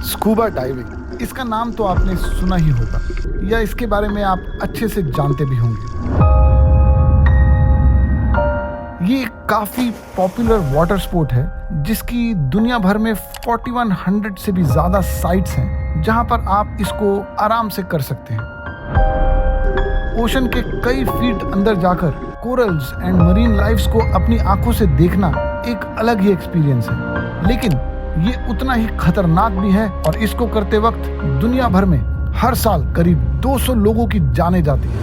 Scuba diving, इसका नाम तो आपने सुना ही होगा या इसके बारे में आप अच्छे से जानते भी होंगे। ये एक काफी पॉपुलर वाटर स्पोर्ट है जिसकी दुनिया भर में 4100 से भी ज्यादा साइट्स हैं जहां पर आप इसको आराम से कर सकते हैं। ओशन के कई फीट अंदर जाकर कोरल्स एंड मरीन लाइफ्स को अपनी आंखों से देखना एक अलग ही एक्सपीरियंस है, लेकिन ये उतना ही खतरनाक भी है और इसको करते वक्त दुनिया भर में हर साल करीब 200 लोगों की जानें जाती है।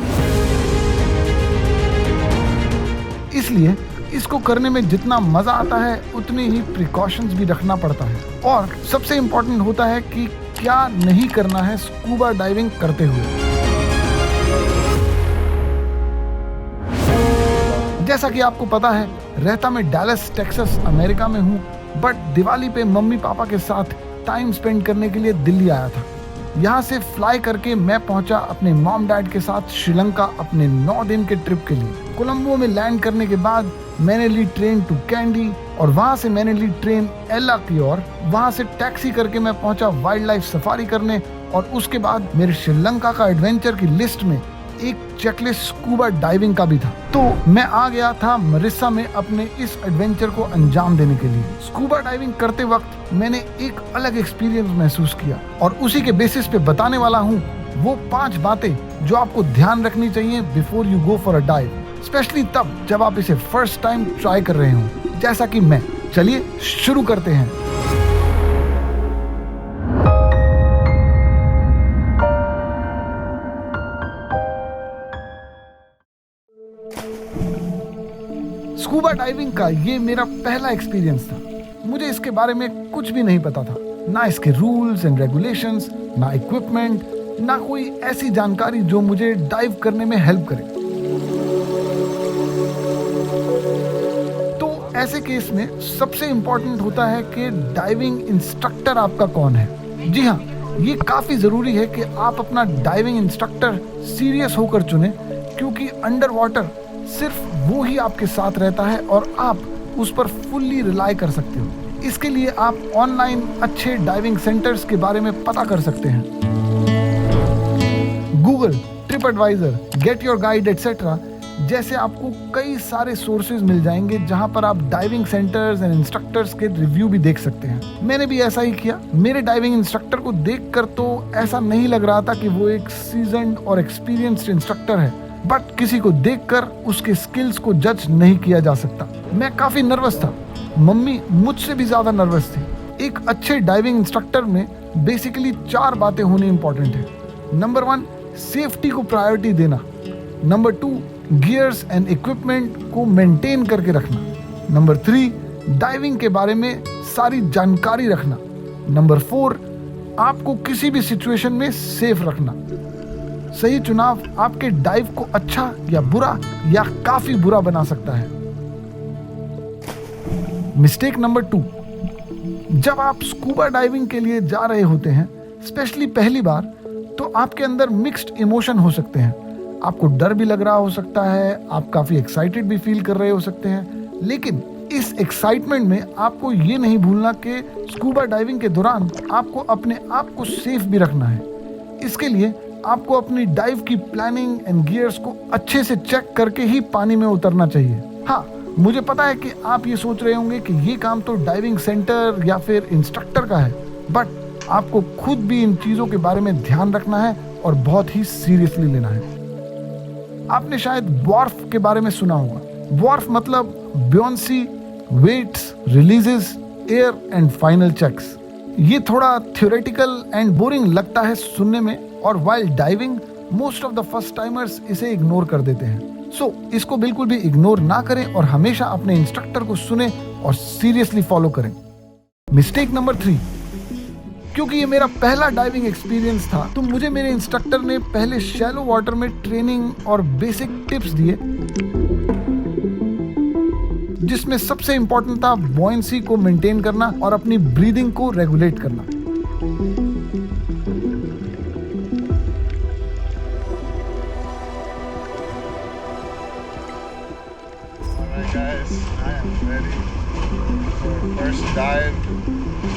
इसलिए इसको करने में जितना मजा आता है उतनी ही प्रिकॉशंस भी रखना पड़ता है और सबसे इम्पोर्टेंट होता है कि क्या नहीं करना है स्कूबा डाइविंग करते हुए। जैसा कि आपको पता है, रहता मैं डैलस टेक्सास अमेरिका में हूँ, बट दिवाली पे मम्मी पापा के साथ टाइम स्पेंड करने के लिए दिल्ली आया था। यहाँ से फ्लाई करके मैं पहुंचा अपने मॉम डैड के साथ श्रीलंका अपने 9 दिन के ट्रिप के लिए। कोलंबो में लैंड करने के बाद मैंने ली ट्रेन टू कैंडी और वहां से मैंने ली ट्रेन एला की ओर। वहां से टैक्सी करके मैं पहुंचा वाइल्ड लाइफ सफारी करने और उसके बाद मेरे श्रीलंका का एडवेंचर की लिस्ट में एक चेकलिस्ट स्कूबा डाइविंग का भी था। तो मैं आ गया था मरिस्सा में अपने इस एडवेंचर को अंजाम देने के लिए। स्कूबा डाइविंग करते वक्त मैंने एक अलग एक्सपीरियंस महसूस किया और उसी के बेसिस पे बताने वाला हूँ वो 5 बातें जो आपको ध्यान रखनी चाहिए before you go for a dive, specially तब जब आप इसे फर्स्ट टाइम ट्राई कर रहे हो जैसा कि मैं। चलिए शुरू करते हैं। स्कूबा डाइविंग का ये मेरा पहला एक्सपीरियंस था। मुझे इसके बारे में कुछ भी नहीं पता था, ना इसके रूल्स एंड रेगुलेशंस, ना इक्विपमेंट, ना कोई ऐसी जानकारी जो मुझे डाइव करने में हेल्प करे। तो ऐसे केस में सबसे इंपॉर्टेंट होता है कि डाइविंग इंस्ट्रक्टर आपका कौन है। जी हाँ, ये काफी जरूरी है कि आप अपना डाइविंग इंस्ट्रक्टर सीरियस होकर चुने, क्योंकि अंडर वाटर सिर्फ वो ही आपके साथ रहता है और आप उस पर फुल्ली रिलाई कर सकते हो। इसके लिए आप ऑनलाइन अच्छे डाइविंग सेंटर्स के बारे में पता कर सकते हैं। Google, TripAdvisor, get your guide etcetera जैसे आपको कई सारे सोर्सेज मिल जाएंगे जहां पर आप डाइविंग सेंटर्स एंड इंस्ट्रक्टर्स के रिव्यू भी देख सकते हैं। मैंने भी ऐसा ही किया। मेरे डाइविंग इंस्ट्रक्टर को देखकर तो ऐसा नहीं लग रहा था कि वो एक सीजन्ड और एक्सपीरियंस्ड इंस्ट्रक्टर है, बट किसी को देखकर उसके स्किल्स को जज नहीं किया जा सकता। मैं काफी नर्वस था, मम्मी मुझसे भी ज्यादा नर्वस थी। एक अच्छे डाइविंग इंस्ट्रक्टर में बेसिकली 4 बातें होनी इंपॉर्टेंट है। नंबर 1, सेफ्टी को प्रायोरिटी देना। नंबर 2, गियर्स एंड इक्विपमेंट को मेंटेन करके रखना। नंबर 3, डाइविंग के बारे में सारी जानकारी रखना। नंबर 4, आपको किसी भी सिचुएशन में सेफ रखना। सही चुनाव आपके डाइव को अच्छा या बुरा या काफी बुरा बना सकता है। मिस्टेक नंबर 2, जब आप स्कूबा डाइविंग के लिए जा रहे होते हैं, स्पेशली पहली बार, तो आपके अंदर मिक्स्ड इमोशन हो सकते हैं। आपको डर भी लग रहा हो सकता है, आप काफी एक्साइटेड भी फील कर रहे हो सकते हैं, लेकिन इस एक्साइटमेंट में आपको ये नहीं भूलना कि स्कूबा डाइविंग के दौरान आपको अपने आप को सेफ भी रखना है। इसके लिए आपको अपनी डाइव की प्लानिंग एंड गियर्स को अच्छे से चेक करके ही पानी में उतरना चाहिए। हाँ, मुझे पता है कि आप ये सोच रहे होंगे कि ये काम तो डाइविंग सेंटर या फिर इंस्ट्रक्टर का है, बट आपको खुद भी इन चीजों के बारे में ध्यान रखना है और बहुत ही सीरियसली लेना है। आपने शायद वॉर्फ के बारे में सुना होगा। वॉर्फ मतलब buoyancy, weights, releases, air and final checks. ये थोड़ा थ्योरेटिकल एंड बोरिंग लगता है सुनने में, और while diving most of the first timers इसे इग्नोर कर देते हैं। सो इसको बिल्कुल भी इग्नोर ना करें और हमेशा अपने इंस्ट्रक्टर को सुने और सीरियसली फॉलो करें। मिस्टेक नंबर 3, क्योंकि ये मेरा पहला डाइविंग एक्सपीरियंस था, तो मुझे मेरे इंस्ट्रक्टर ने पहले शैलो वाटर में ट्रेनिंग और बेसिक टिप्स दिए, जिसमें सबसे इंपॉर्टेंट था बॉयंसी को मेंटेन करना और अपनी ब्रीदिंग को रेगुलेट करना। Guys, I am ready for our first dive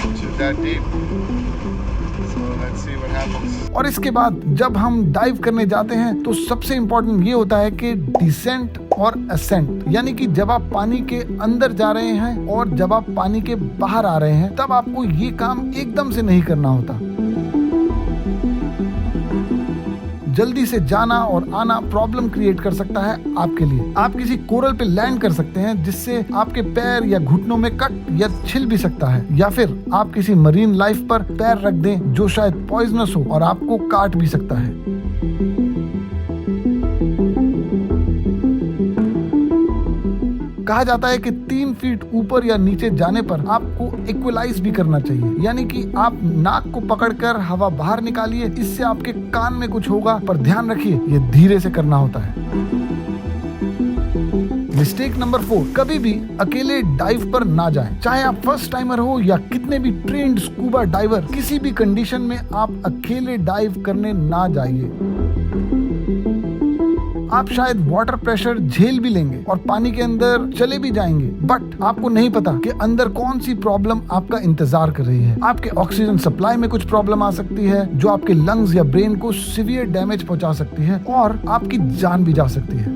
to that deep. So let's see what happens. और इसके बाद जब हम डाइव करने जाते हैं तो सबसे इम्पोर्टेंट ये होता है कि डिसेंट और असेंट, यानी कि जब आप पानी के अंदर जा रहे हैं और जब आप पानी के बाहर आ रहे हैं तब आपको ये काम एकदम से नहीं करना होता। जल्दी से जाना और आना प्रॉब्लम क्रिएट कर सकता है आपके लिए। आप किसी कोरल पे लैंड कर सकते हैं जिससे आपके पैर या घुटनों में कट या छिल भी सकता है, या फिर आप किसी मरीन लाइफ पर पैर रख दें जो शायद पॉइजनस हो और आपको काट भी सकता है। कहा जाता है कि 3 फीट ऊपर या नीचे जाने पर आपको इक्वलाइज भी करना चाहिए, यानी कि आप नाक को पकड़कर हवा बाहर निकालिए, इससे आपके कान में कुछ होगा, पर ध्यान रखिए ये धीरे से करना होता है। मिस्टेक नंबर 4, कभी भी अकेले डाइव पर ना जाएं। चाहे आप फर्स्ट टाइमर हो या कितने भी ट्रेन्ड स्कूबा डाइवर, किसी भी कंडीशन में आप अकेले डाइव करने ना जाइए। आप शायद वाटर प्रेशर झेल भी लेंगे और पानी के अंदर चले भी जाएंगे, बट आपको नहीं पता कि अंदर कौन सी प्रॉब्लम आपका इंतजार कर रही है। आपके ऑक्सीजन सप्लाई में कुछ प्रॉब्लम आ सकती है जो आपके लंग्स या ब्रेन को सीवियर डैमेज पहुंचा सकती है और आपकी जान भी जा सकती है।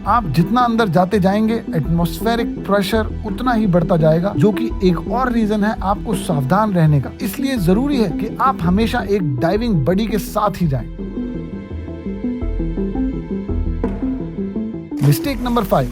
आप जितना अंदर जाते जाएंगे एटमॉस्फेरिक प्रेशर उतना ही बढ़ता जाएगा, जो कि एक और रीजन है आपको सावधान रहने का। इसलिए जरूरी है कि आप हमेशा एक डाइविंग बडी के साथ ही जाएं। मिस्टेक नंबर 5,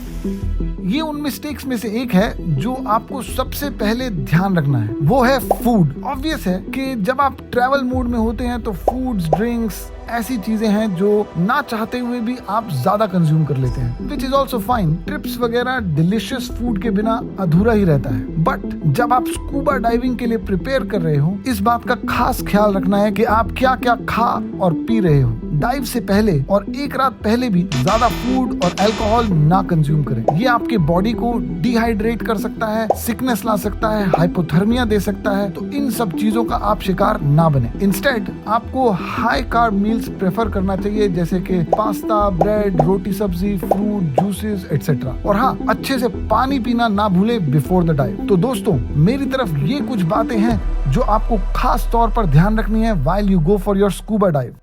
ये उन मिस्टेक्स में से एक है जो आपको सबसे पहले ध्यान रखना है, वो है फूड। ऑब्वियस है कि जब आप ट्रैवल मूड में होते हैं तो फूड्स, ड्रिंक्स ऐसी चीजें हैं जो ना चाहते हुए भी आप ज्यादा कंज्यूम कर लेते हैं, which is also fine. Trips वगैरह डिलिशियस फूड के बिना अधूरा ही रहता है, बट जब आप स्कूबा डाइविंग के लिए प्रिपेयर कर रहे हो इस बात का खास ख्याल रखना है कि आप क्या क्या खा और पी रहे हो। डाइव से पहले और एक रात पहले भी ज्यादा फूड और अल्कोहल ना कंज्यूम करें। ये आपके बॉडी को डिहाइड्रेट कर सकता है, सिकनेस ला सकता है, हाइपोथर्मिया दे सकता है, तो इन सब चीजों का आप शिकार ना बने। इंस्टेड आपको हाई कार्ब मील्स प्रेफर करना चाहिए, जैसे कि पास्ता, ब्रेड, रोटी सब्जी, फ्रूट, जूसेस एटसेट्रा। और हाँ, अच्छे से पानी पीना ना भूले बिफोर द डाइव। तो दोस्तों, मेरी तरफ ये कुछ बातें हैं जो आपको खास तौर पर ध्यान रखनी है while you go for your scuba dive.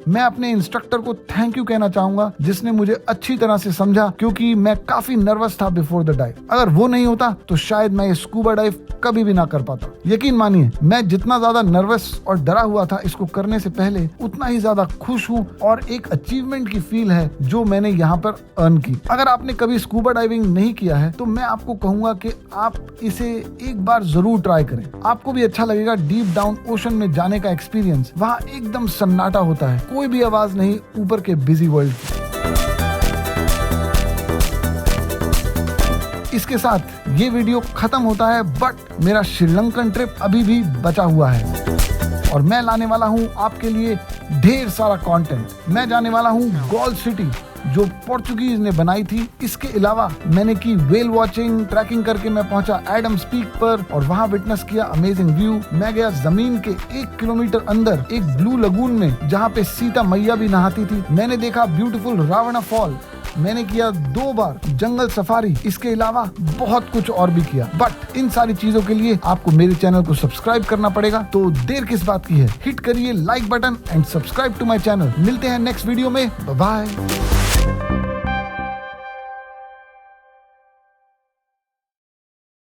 मैं अपने इंस्ट्रक्टर को थैंक यू कहना चाहूंगा जिसने मुझे अच्छी तरह से समझा, क्योंकि मैं काफी नर्वस था बिफोर द डाइव। अगर वो नहीं होता तो शायद मैं ये स्कूबा डाइव कभी भी ना कर पाता। यकीन मानिए, मैं जितना ज्यादा नर्वस और डरा हुआ था इसको करने से पहले, उतना ही ज्यादा खुश हूँ और एक अचीवमेंट की फील है जो मैंने यहाँ पर अर्न की। अगर आपने कभी स्कूबा डाइविंग नहीं किया है तो मैं आपको कहूंगा कि आप इसे एक बार जरूर ट्राई करें। आपको भी अच्छा लगेगा। डीप डाउन ओशन में जाने का एक्सपीरियंस, वहाँ एकदम सन्नाटा होता है, कोई भी आवाज नहीं ऊपर के बिजी वर्ल्ड की। इसके साथ ये वीडियो खत्म होता है, बट मेरा श्रीलंकन ट्रिप अभी भी बचा हुआ है और मैं लाने वाला हूँ आपके लिए ढेर सारा कंटेंट। मैं जाने वाला हूँ गोल्ड सिटी जो पोर्चुगीज ने बनाई थी। इसके अलावा मैंने की वेल वॉचिंग, ट्रैकिंग करके मैं पहुंचा एडम्स पीक पर और वहां विटनेस किया अमेजिंग व्यू। मैं गया जमीन के 1 किलोमीटर अंदर एक ब्लू लगून में जहां पे सीता मैया भी नहाती थी। मैंने देखा ब्यूटीफुल रावणा फॉल। मैंने किया 2 बार जंगल सफारी। इसके अलावा बहुत कुछ और भी किया, बट इन सारी चीजों के लिए आपको मेरे चैनल को सब्सक्राइब करना पड़ेगा। तो देर किस बात की है, हिट करिए like button and subscribe to my channel. मिलते हैं नेक्स्ट वीडियो में। Bye bye.